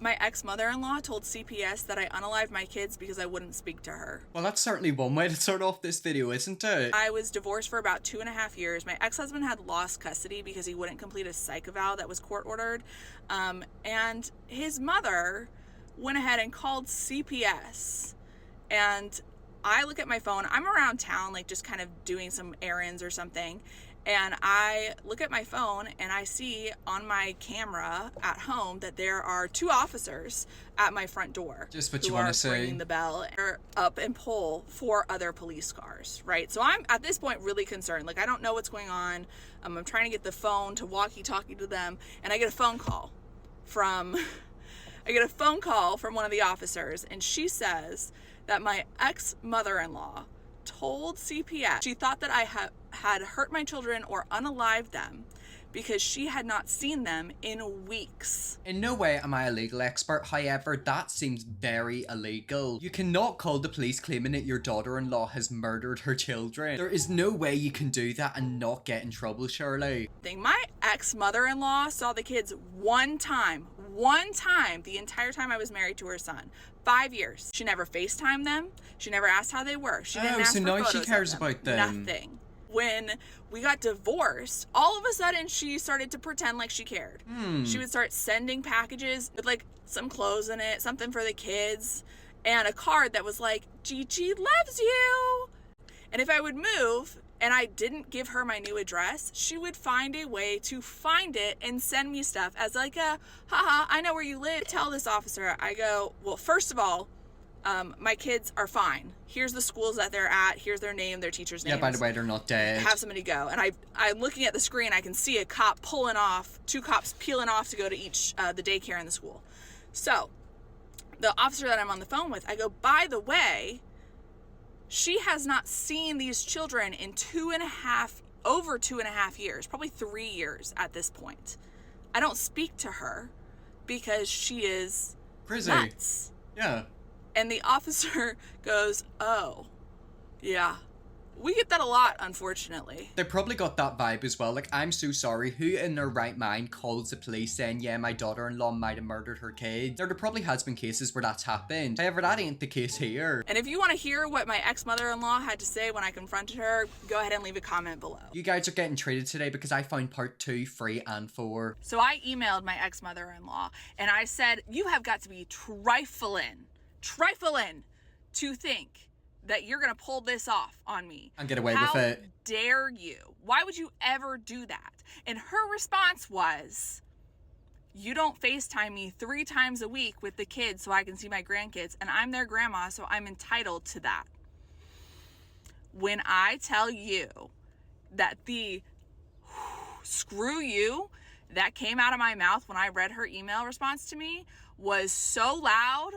My ex-mother-in-law told CPS that I unalived my kids because I wouldn't speak to her. Well, that's certainly one way to start off this video, isn't it? I was divorced for about 2.5 years. My ex-husband had lost custody because he wouldn't complete a psych eval that was court-ordered. And his mother went ahead and called CPS. And I look at my phone. I'm around town, like just kind of doing some errands or something. And I look at my phone and I see on my camera at home that there are 2 officers at my front door. Just what you want to say. Ringing the bell or up and pull 4 other police cars, right? So I'm at this point really concerned. Like, I don't know what's going on. I'm trying to get the phone to walkie-talkie to them, and I get a phone call from one of the officers, and she says that my ex-mother-in-law told CPS she thought that I had hurt my children or unalived them because she had not seen them in weeks. In no way am I a legal expert, however, that seems very illegal. You cannot call the police claiming that your daughter-in-law has murdered her children. There is no way you can do that and not get in trouble, surely. My ex-mother-in-law saw the kids one time the entire time I was married to her son. 5 years. She never FaceTimed them. She never asked how they were. She didn't ask so for now photos she cares of them. about them. Nothing. When we got divorced, all of a sudden she started to pretend like she cared. She would start sending packages with like some clothes in it, something for the kids, and a card that was like, Gigi loves you. And if I would move and I didn't give her my new address, she would find a way to find it and send me stuff as like a, haha, I know where you live. Tell this officer. I go, well, first of all, my kids are fine. Here's the schools that they're at. Here's their name, their teacher's name. Yeah, by the way, they're not dead. Have somebody go. And I'm looking at the screen. I can see a cop pulling off, 2 cops peeling off to go to each, the daycare and the school. So the officer that I'm on the phone with, I go, by the way, she has not seen these children in over 2.5 years, probably 3 years at this point. I don't speak to her because she is crazy. Nuts. Yeah. And the officer goes, oh, yeah. We get that a lot, unfortunately. They probably got that vibe as well. Like, I'm so sorry. Who in their right mind calls the police saying, yeah, my daughter-in-law might have murdered her kid? There probably has been cases where that's happened. However, that ain't the case here. And if you want to hear what my ex-mother-in-law had to say when I confronted her, go ahead and leave a comment below. You guys are getting treated today because I found part 2, 3, and 4. So I emailed my ex-mother-in-law and I said, you have got to be trifling to think that you're gonna pull this off on me and get away with it. How dare you? Why would you ever do that? And her response was, you don't FaceTime me 3 times a week with the kids so I can see my grandkids, and I'm their grandma, so I'm entitled to that. When I tell you that the screw you that came out of my mouth when I read her email response to me was so loud,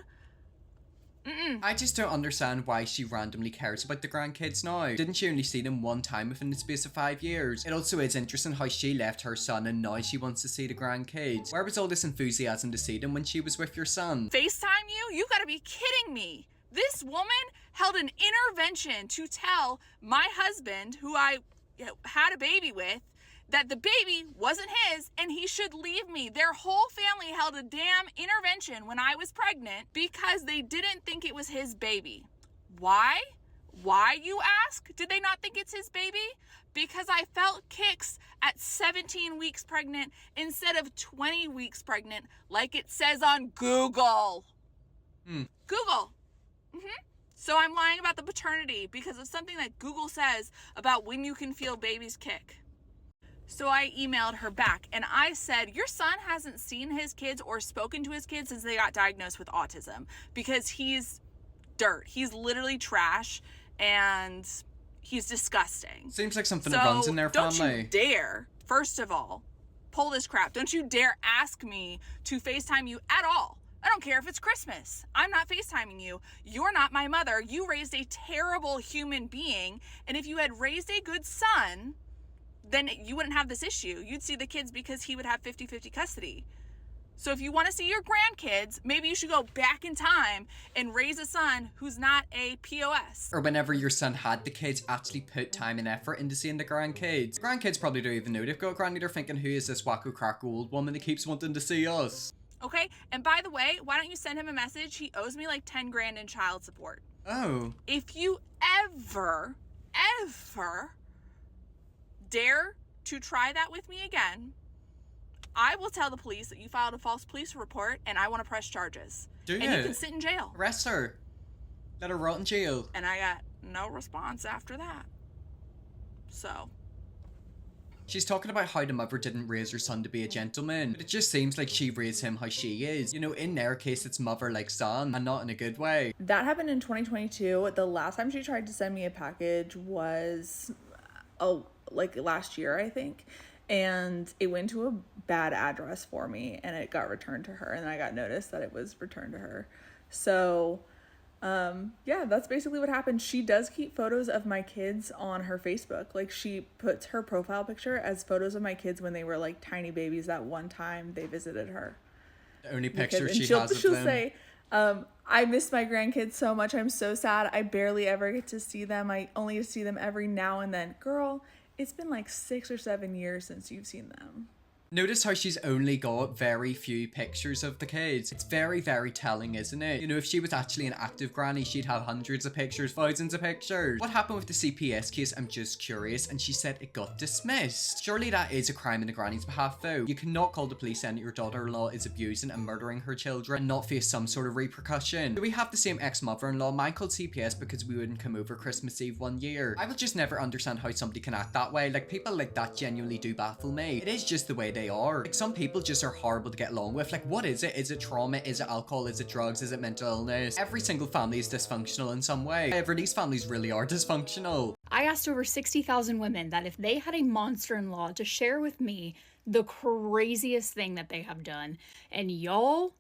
I just don't understand why she randomly cares about the grandkids now. Didn't she only see them one time within the space of 5 years? It also is interesting how she left her son and now she wants to see the grandkids. Where was all this enthusiasm to see them when she was with your son? FaceTime you? You gotta be kidding me. This woman held an intervention to tell my husband, who I had a baby with, that the baby wasn't his and he should leave me. Their whole family held a damn intervention when I was pregnant because they didn't think it was his baby. Why? Why, you ask? Did they not think it's his baby? Because I felt kicks at 17 weeks pregnant instead of 20 weeks pregnant, like it says on Google. Google. So I'm lying about the paternity because of something that Google says about when you can feel babies kick. So I emailed her back and I said, your son hasn't seen his kids or spoken to his kids since they got diagnosed with autism because he's dirt. He's literally trash and he's disgusting. Seems like something that runs in their family. Don't you dare, first of all, pull this crap. Don't you dare ask me to FaceTime you at all. I don't care if it's Christmas. I'm not FaceTiming you. You're not my mother. You raised a terrible human being. And if you had raised a good son, then you wouldn't have this issue. You'd see the kids because he would have 50-50 custody. So if you want to see your grandkids, maybe you should go back in time and raise a son who's not a POS. Or whenever your son had the kids, actually put time and effort into seeing the grandkids. Grandkids probably don't even know they've got a granny. They're thinking, who is this wacko crack old woman that keeps wanting to see us? Okay? And by the way, why don't you send him a message? He owes me like 10 grand in child support. Oh. If you ever dare to try that with me again, I will tell the police that you filed a false police report and I want to press charges. Do and you can sit in jail. Arrest her. Let her rot in jail. And I got no response after that. So. She's talking about how the mother didn't raise her son to be a gentleman, but it just seems like she raised him how she is. You know, in their case, it's mother like son, and not in a good way. That happened in 2022. The last time she tried to send me a package was, like last year, I think. And it went to a bad address for me, and it got returned to her, and I got notice that it was returned to her. So, yeah, that's basically what happened. She does keep photos of my kids on her Facebook. Like, she puts her profile picture as photos of my kids when they were like tiny babies that one time they visited her. The only picture she has of she'll them. say, I miss my grandkids so much. I'm so sad. I barely ever get to see them. I only get to see them every now and then. Girl, it's been like 6 or 7 years since you've seen them. Notice how she's only got very few pictures of the kids. It's very, very telling, isn't it? You know, if she was actually an active granny, she'd have hundreds of pictures, thousands of pictures. What happened with the CPS case? I'm just curious. And she said it got dismissed. Surely that is a crime in the granny's behalf, though. You cannot call the police saying that your daughter-in-law is abusing and murdering her children and not face some sort of repercussion. Do we have the same ex-mother-in-law? Mine called CPS because we wouldn't come over Christmas Eve one year. I will just never understand how somebody can act that way. Like, people like that genuinely do baffle me. It is just the way they are. Like, some people just are horrible to get along with. Like, what is it? Is it trauma? Is it alcohol? Is it drugs? Is it mental illness? Every single family is dysfunctional in some way. However, these families really are dysfunctional. I asked over 60,000 women that if they had a monster-in-law to share with me the craziest thing that they have done, and y'all,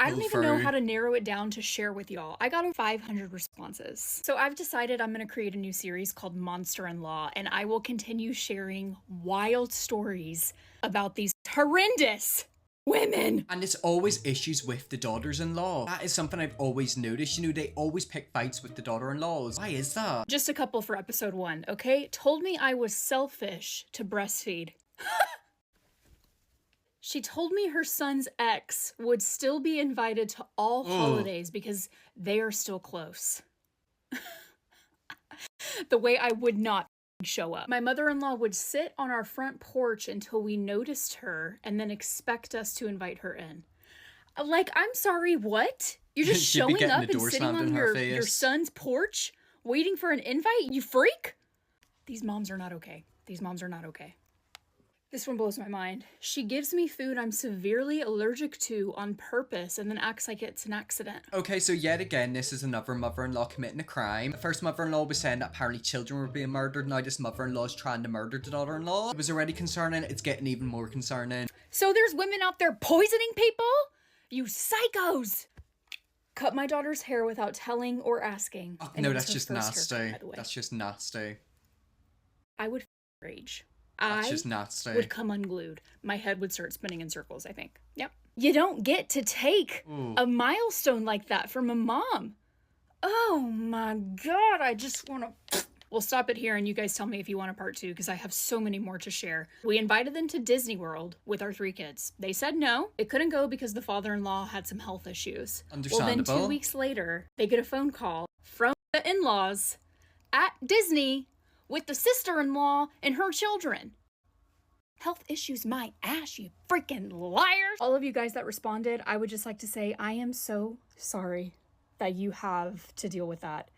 I don't even know how to narrow it down to share with y'all. I got over 500 responses. So I've decided I'm going to create a new series called Monster-in-Law, and I will continue sharing wild stories about these horrendous women. And it's always issues with the daughters-in-law. That is something I've always noticed. You know, they always pick fights with the daughter-in-laws. Why is that? Just a couple for episode 1, okay? Told me I was selfish to breastfeed. She told me her son's ex would still be invited to all holidays because they are still close. The way I would not show up. My mother-in-law would sit on our front porch until we noticed her and then expect us to invite her in. Like, I'm sorry, what? You're just showing up and sitting on your son's porch waiting for an invite? You freak? These moms are not okay. These moms are not okay. This one blows my mind. She gives me food I'm severely allergic to on purpose and then acts like it's an accident. Okay, so yet again, this is another mother-in-law committing a crime. The first mother-in-law was saying that apparently children were being murdered. Now this mother-in-law is trying to murder the daughter-in-law. It was already concerning. It's getting even more concerning. So there's women out there poisoning people? You psychos! Cut my daughter's hair without telling or asking. Oh, no, that's just nasty. That's just nasty. I would rage. That's just nasty. Would come unglued. My head would start spinning in circles, I think. Yep. You don't get to take a milestone like that from a mom. Oh my God, I just want to... We'll stop it here and you guys tell me if you want a part 2 because I have so many more to share. We invited them to Disney World with our 3 kids. They said no. It couldn't go because the father-in-law had some health issues. Understandable. Well, then 2 weeks later, they get a phone call from the in-laws at Disney with the sister-in-law and her children. Health issues my ass, you freaking liars. All of you guys that responded, I would just like to say I am so sorry that you have to deal with that.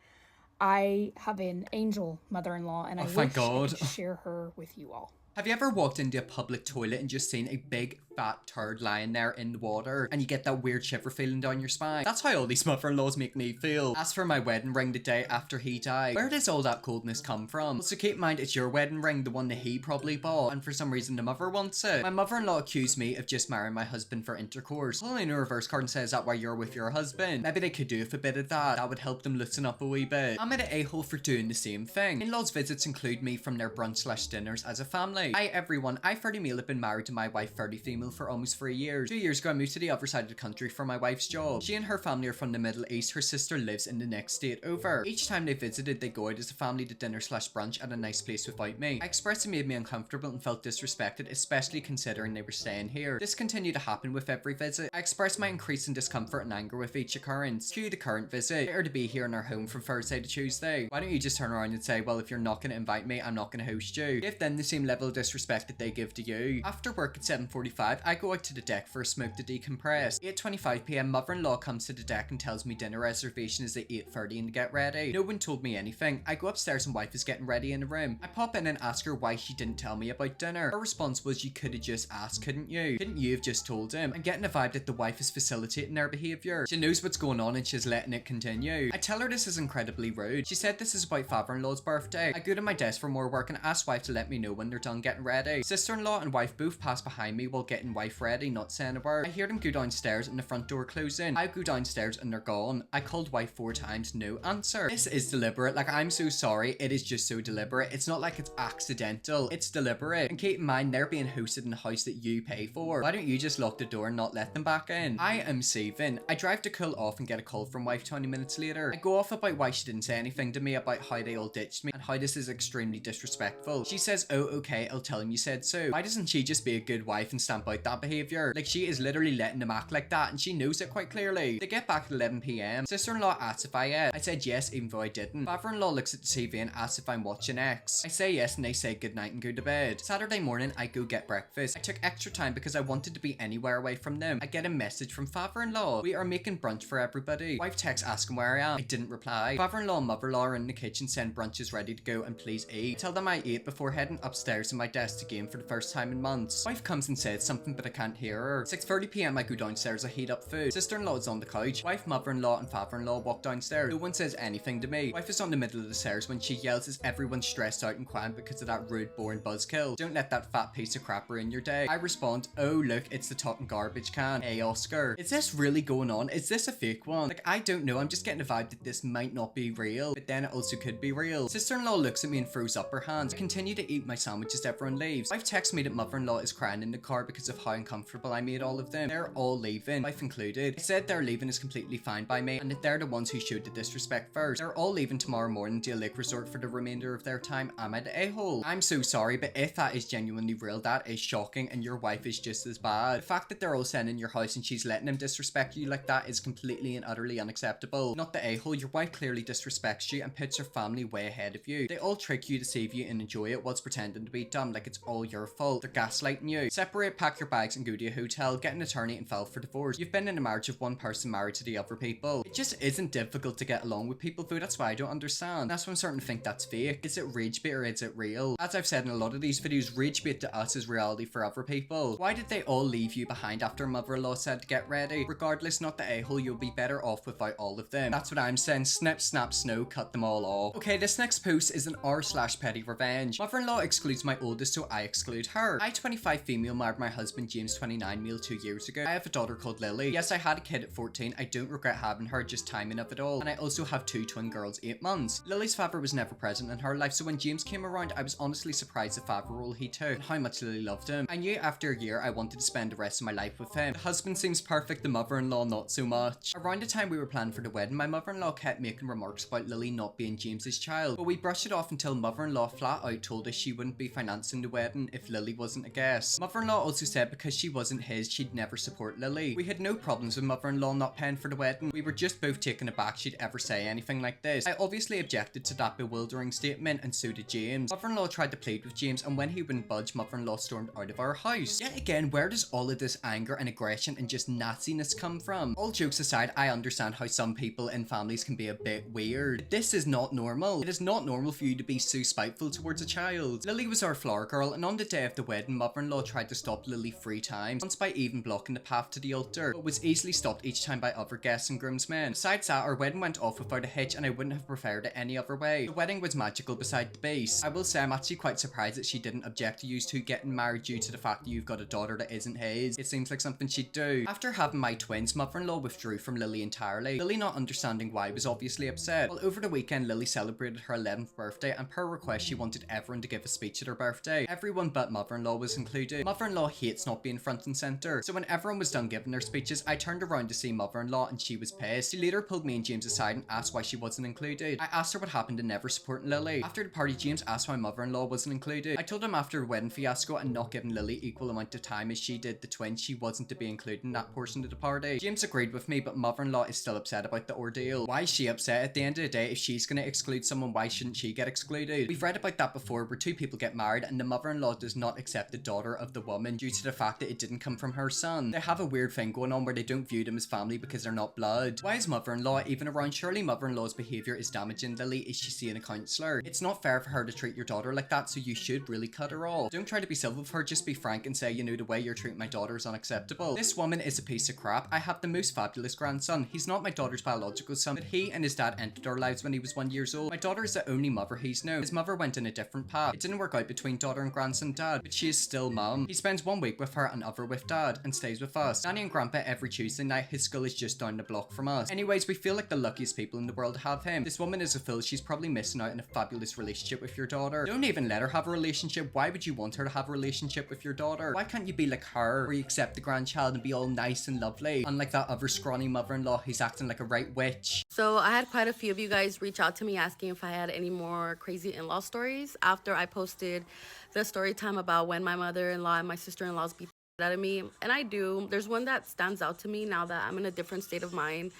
I have an angel mother-in-law and I wish I could share her with you all. Have you ever walked into a public toilet and just seen a big fat turd lying there in the water and you get that weird shiver feeling down your spine? That's how all these mother-in-laws make me feel. As for my wedding ring the day after he died, where does all that coldness come from? So keep in mind it's your wedding ring, the one that he probably bought, and for some reason the mother wants it. My mother-in-law accused me of just marrying my husband for intercourse. Well, in a reverse card and says that while you're with your husband. Maybe they could do with a bit of that. That would help them loosen up a wee bit. I'm an a-hole for doing the same thing. In-laws visits include me from their brunch/dinners as a family. me. Hi everyone, I 30 male have been married to my wife 30 female for almost 3 years. 2 years ago I moved to the other side of the country for my wife's job. She and her family are from the Middle East, her sister lives in the next state over. Each time they visited, they go out as a family to dinner/brunch at a nice place without me. I expressed it made me uncomfortable and felt disrespected, especially considering they were staying here. This continued to happen with every visit. I expressed my increasing discomfort and anger with each occurrence. Cue the current visit. They are to be here in our home from Thursday to Tuesday. Why don't you just turn around and say, well, if you're not going to invite me, I'm not going to host you. Give them the same level of disrespect that they give to you. After work at 7:45, I go out to the deck for a smoke to decompress. 8:25 p.m, mother-in-law comes to the deck and tells me dinner reservation is at 8:30 and to get ready. No one told me anything. I go upstairs and wife is getting ready in the room. I pop in and ask her why she didn't tell me about dinner. Her response was, you could have just asked, couldn't you? Couldn't you have just told him? I'm getting a vibe that the wife is facilitating their behaviour. She knows what's going on and she's letting it continue. I tell her this is incredibly rude. She said this is about father-in-law's birthday. I go to my desk for more work and ask wife to let me know when they're done getting ready. Sister-in-law and wife both pass behind me while getting wife ready, not saying a word. I hear them go downstairs and the front door closing. I go downstairs and they're gone. I called wife 4 times, no answer. This is deliberate. Like, I'm so sorry. It is just so deliberate. It's not like it's accidental. It's deliberate. And keep in mind, they're being hosted in a house that you pay for. Why don't you just lock the door and not let them back in? I am saving. I drive to cool off and get a call from wife 20 minutes later. I go off about why she didn't say anything to me about how they all ditched me and how this is extremely disrespectful. She says, oh, okay, I'll tell him you said so. Why doesn't she just be a good wife and stamp out that behaviour? Like, she is literally letting them act like that and she knows it quite clearly. They get back at 11 p.m. Sister-in-law asks if I ate. I said yes, even though I didn't. Father-in-law looks at the TV and asks if I'm watching X. I say yes and they say goodnight and go to bed. Saturday morning, I go get breakfast. I took extra time because I wanted to be anywhere away from them. I get a message from father-in-law. We are making brunch for everybody. Wife texts asking where I am. I didn't reply. Father-in-law and mother-in-law are in the kitchen saying brunch is ready to go and please eat. I tell them I ate before heading upstairs to my desk to game for the first time in months. Wife comes and says something but I can't hear her. 6:30 p.m. I go downstairs, I heat up food. Sister-in-law is on the couch. Wife, mother-in-law and father-in-law walk downstairs. No one says anything to me. Wife is on the middle of the stairs when she yells as everyone's stressed out and quiet because of that rude, boring buzzkill. Don't let that fat piece of crap ruin your day. I respond, oh look, it's the talking garbage can. Hey Oscar. Is this really going on? Is this a fake one? Like, I don't know. I'm just getting a vibe that this might not be real, but then it also could be real. Sister-in-law looks at me and throws up her hands. I continue to eat my sandwich as everyone leaves. Wife texts me that mother-in-law is crying in the car because of how uncomfortable I made all of them. They're all leaving, wife included. I said their leaving is completely fine by me and that they're the ones who showed the disrespect first. They're all leaving tomorrow morning to a lake resort for the remainder of their time. Am I the a-hole? I'm so sorry, but if that is genuinely real, that is shocking and your wife is just as bad. The fact that they're all sitting in your house and she's letting them disrespect you like that is completely and utterly unacceptable. Not the a-hole. Your wife clearly disrespects you and puts her family way ahead of you. They all trick you to save you and enjoy it whilst pretending to be dumb like it's all your fault. They're gaslighting you. Separate, pack your bags and go to a hotel, get an attorney and file for divorce. You've been in a marriage of one person married to the other people. It just isn't difficult to get along with people, though. That's why I don't understand. That's why I'm starting to think that's fake. Is it rage bait or is it real? As I've said in a lot of these videos, rage bait to us is reality for other people. Why did they all leave you behind after mother-in-law said to get ready? Regardless, not the a-hole, you'll be better off without all of them. That's what I'm saying. Snip, snap, snow, cut them all off. Okay, this next post is an r/petty revenge. Mother-in-law excludes my oldest, so I exclude her. I, 25 female, married my husband James, 29 male 2 years ago. I have a daughter called Lily. Yes, I had a kid at 14. I don't regret having her, just timing of it all. And I also have 2 twin girls, 8 months. Lily's father was never present in her life, so when James came around, I was honestly surprised the father role he took and how much Lily loved him. I knew after a year I wanted to spend the rest of my life with him. The husband seems perfect, the mother-in-law not so much. Around the time we were planning for the wedding, my mother-in-law kept making remarks about Lily not being James's child, but we brushed it off until mother-in-law flat out told us she wouldn't be financing the wedding if Lily wasn't a guest. Mother-in-law also said because she wasn't his, she'd never support Lily. We had no problems with mother-in-law not paying for the wedding. We were just both taken aback she'd ever say anything like this. I obviously objected to that bewildering statement and so did James. Mother-in-law tried to plead with James and when he wouldn't budge, mother-in-law stormed out of our house. Yet again, where does all of this anger and aggression and just nastiness come from? All jokes aside, I understand how some people in families can be a bit weird. But this is not normal. It is not normal for you to be so spiteful towards a child. Lily was our flower girl and on the day of the wedding, mother-in-law tried to stop Lily 3 times, once by even blocking the path to the altar, but was easily stopped each time by other guests and groomsmen. Besides that, our wedding went off without a hitch and I wouldn't have preferred it any other way. The wedding was magical beside the base. I will say I'm actually quite surprised that she didn't object to you two getting married due to the fact that you've got a daughter that isn't his. It seems like something she'd do. After having my twins, mother-in-law withdrew from Lily entirely. Lily, not understanding why, was obviously upset. Well, over the weekend, Lily celebrated her 11th birthday and per request she wanted everyone to give a speech at her birthday. birthday. Everyone but mother-in-law was included. Mother-in-law hates not being front and center, so when everyone was done giving their speeches, I turned around to see mother-in-law and she was pissed. She later pulled me and James aside and asked why she wasn't included. I asked her what happened to never supporting Lily. After the party, James asked why mother-in-law wasn't included. I told him after the wedding fiasco and not giving Lily equal amount of time as she did the twins, she wasn't to be included in that portion of the party. James agreed with me, but mother-in-law is still upset about the ordeal. Why is she upset? At the end of the day, if she's gonna exclude someone, why shouldn't she get excluded? We've read about that before, where two people get married and the mother-in-law does not accept the daughter of the woman due to the fact that it didn't come from her son. They have a weird thing going on where they don't view them as family because they're not blood. Why is mother-in-law even around? Surely mother-in-law's behaviour is damaging Lily. Is she seeing a counsellor? It's not fair for her to treat your daughter like that, so you should really cut her off. Don't try to be civil with her, just be frank and say, you know, the way you're treating my daughter is unacceptable. This woman is a piece of crap. I have the most fabulous grandson. He's not my daughter's biological son, but he and his dad entered our lives when he was 1 year old. My daughter is the only mother he's known. His mother went in a different path. It didn't work out between daughter and grandson dad, but she is still mum. He spends 1 week with her and other with dad, and stays with us. Nanny and grandpa every Tuesday night. His school is just down the block from us. Anyways, we feel like the luckiest people in the world to have him. This woman is a fool. She's probably missing out on a fabulous relationship with your daughter. Don't even let her have a relationship. Why would you want her to have a relationship with your daughter? Why can't you be like her, where you accept the grandchild and be all nice and lovely, unlike that other scrawny mother-in-law who's acting like a right witch? So I had quite a few of you guys reach out to me asking if I had any more crazy in-law stories after I posted the story time about when my mother-in-law and my sister-in-laws beat the out of me. And I do. There's one that stands out to me now that I'm in a different state of mind.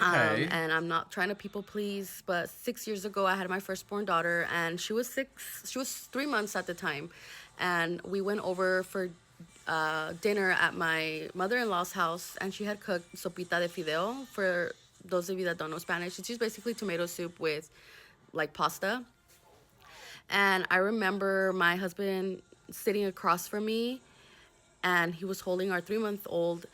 Okay. And I'm not trying to people please, but 6 years ago I had my firstborn daughter, and she was 3 months at the time, and we went over for dinner at my mother-in-law's house, and she had cooked sopita de fideo. For those of you that don't know Spanish, it's just basically tomato soup with like pasta. And I remember my husband sitting across from me, and he was holding our 3-month-old,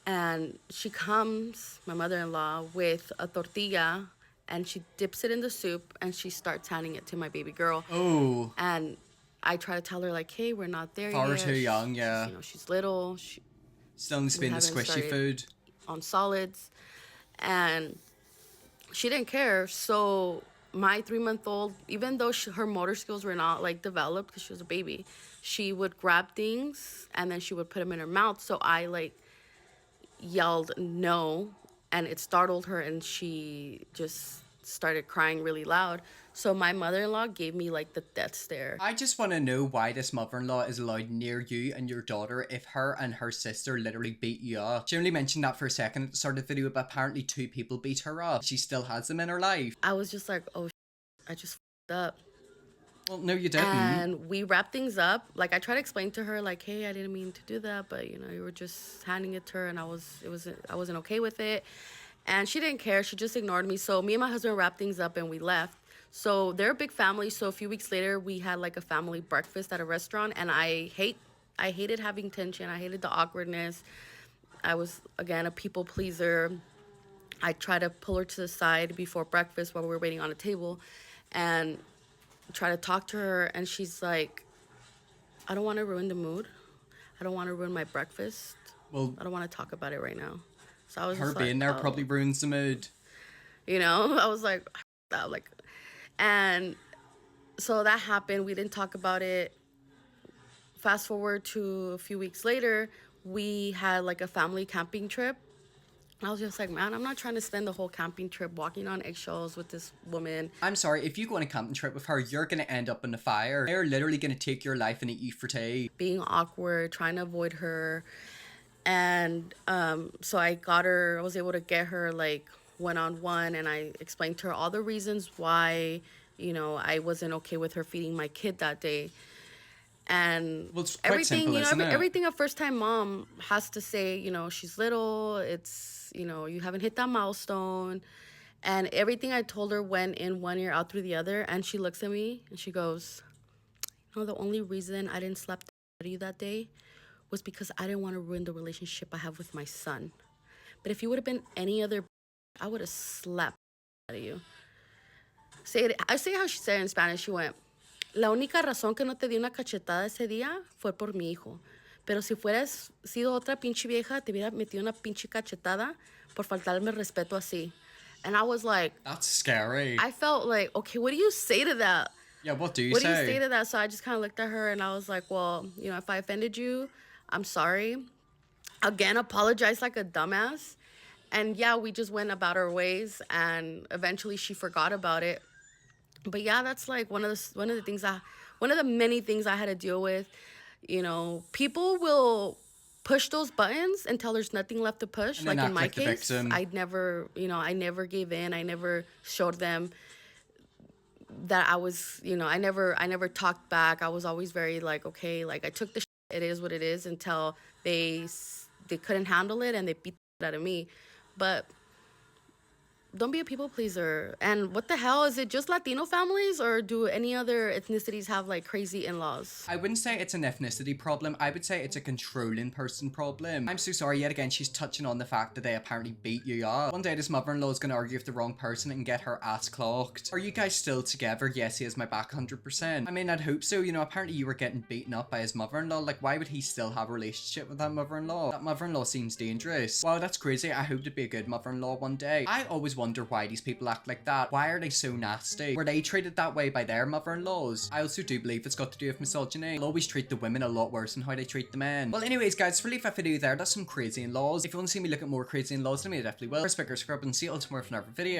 and she comes, my mother-in-law, with a tortilla, and she dips it in the soup, and she starts handing it to my baby girl. Oh. And I try to tell her, like, hey, we're not there Far yet. too young, yeah. You know, she's little. Still needs to be in the haven't squishy started food. On solids. And she didn't care. So my 3-month-old, even though her motor skills were not, like, developed because she was a baby, she would grab things, and then she would put them in her mouth. So I, like, yelled no, and it startled her, and she just started crying really loud. So my mother-in-law gave me like the death stare. I just want to know why this mother-in-law is allowed near you and your daughter if her and her sister literally beat you up. She only mentioned that for a second at the start of the video, but apparently 2 people beat her up. She still has them in her life. I was just like, oh, I just f***ed up. Well, no, you didn't. And we wrapped things up. Like, I tried to explain to her, like, hey, I didn't mean to do that, but, you know, you were just handing it to her, and I wasn't okay with it. And she didn't care. She just ignored me. So me and my husband wrapped things up, and we left. So they're a big family. So a few weeks later, we had, like, a family breakfast at a restaurant, and I hated having tension. I hated the awkwardness. I was, again, a people pleaser. I tried to pull her to the side before breakfast while we were waiting on a table, and try to talk to her, and she's like, I don't want to ruin the mood. I don't want to ruin my breakfast. Well, I don't want to talk about it right now. So I was her just being like, there oh. probably ruins the mood. You know, I was like, and so that happened. We didn't talk about it. Fast forward to a few weeks later, we had like a family camping trip. I was just like, man, I'm not trying to spend the whole camping trip walking on eggshells with this woman. I'm sorry, if you go on a camping trip with her, you're going to end up in the fire. They're literally going to take your life and eat you for tea. Being awkward, trying to avoid her. And so I was able to get her like one-on-one, and I explained to her all the reasons why, you know, I wasn't okay with her feeding my kid that day. And well, it's quite simple, isn't it? Everything a first-time mom has to say, you know, she's little, it's, you know, you haven't hit that milestone. And everything I told her went in one ear, out through the other. And she looks at me and she goes, you know, the only reason I didn't slap out of you that day was because I didn't want to ruin the relationship I have with my son. But if you would have been any other, I would have slapped out of you. I say how she said it in Spanish. She went, la única razón que no te di una cachetada ese día fue por mi hijo. Pero si fueras sido otra pinche vieja, te hubiera metido una pinche cachetada por faltarme respeto así. And I was like... That's scary. I felt like, okay, what do you say to that? Yeah, what do you What do you say? say to that? So I just kind of looked at her and I was like, well, you know, if I offended you, I'm sorry. Again, apologize like a dumbass. And yeah, we just went about our ways, and eventually she forgot about it. But yeah, that's like one of the many things I had to deal with. You know, people will push those buttons until there's nothing left to push. And then Like in act my like the case, victim. I never gave in. I never showed them that I was, I never talked back. I was always very like, okay, like I took the it is what it is, until they couldn't handle it and they beat the out of me. But don't be a people pleaser. And what the hell, is it just Latino families, or do any other ethnicities have like crazy in-laws? I wouldn't say it's an ethnicity problem. I would say it's a controlling person problem. I'm so sorry, yet again, she's touching on the fact that they apparently beat you up. One day this mother-in-law is going to argue with the wrong person and get her ass clocked. Are you guys still together? Yes, he has my back 100%. I mean, I'd hope so. You know, apparently you were getting beaten up by his mother-in-law. Like, why would he still have a relationship with that mother-in-law? That mother-in-law seems dangerous. Wow, that's crazy. I hope to be a good mother-in-law one day. I always wonder why these people act like that. Why are they so nasty? Were they treated that way by their mother-in-laws? I also do believe it's got to do with misogyny. They'll always treat the women a lot worse than how they treat the men. Well, anyways, guys, for leave that video there, that's some crazy in-laws. If you want to see me look at more crazy in-laws, then I definitely will. First, bigger scrub, and see you all tomorrow for another video.